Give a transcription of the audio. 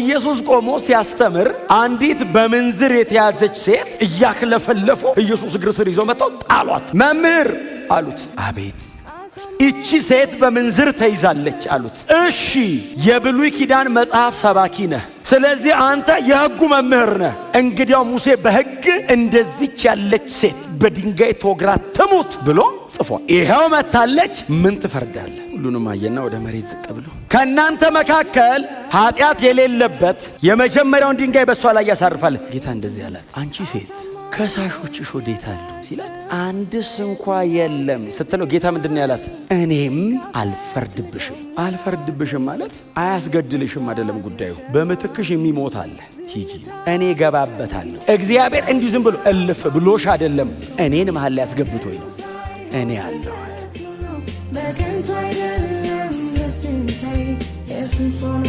ኢየሱስ ቆሞ ሲያስተምር አንዲት በምንዝር የተያዘች ሴት እያክለፈለፉ ኢየሱስ እግር ስር ይዞ መጣው ጣሏት። መምህር አሉት። አቤት። እቺ ሴት በምንዝር ተይዛለች አሉት። እሺ የብሉይ ኪዳን መጽሐፍ ሰባኪ ነህ፣ ስለዚህ አንተ የሕጉ መምህር ነህ። እንግዲያው ሙሴ በሕግ እንደዚች ያለች ሴት በድንጋይ ተወግራ ትሙት ብሎ ጽፏል። ይሄው መታለች፣ ምን ትፈርዳለህ? ሁሉንም አየና ወደ መሬት ዝቅ ብሎ ከእናንተ መካከል ኃጢአት የሌለበት የመጀመሪያውን ድንጋይ በሷ ላይ ያሳርፋል። ጌታ እንደዚህ አላት፣ አንቺ ሴት ከሳሾችሽ ወዴት አሉ ሲላት፣ አንድስ እንኳ የለም ስትለው ጌታ ምንድነው ያላት? እኔም አልፈርድብሽም። አልፈርድብሽም ማለት አያስገድልሽም አይደለም ጉዳዩ፣ በምትክሽ የሚሞት አለ፣ ሂጂ እኔ ገባበታለሁ። እግዚአብሔር እንዲሁ ዝም ብሎ እልፍ ብሎሽ አይደለም፣ እኔን መሃል ላይ ያስገብቶኝ ነው። እኔ አለሁ በከንቱ አይደለም የስንታይ የሱስ ሆኖ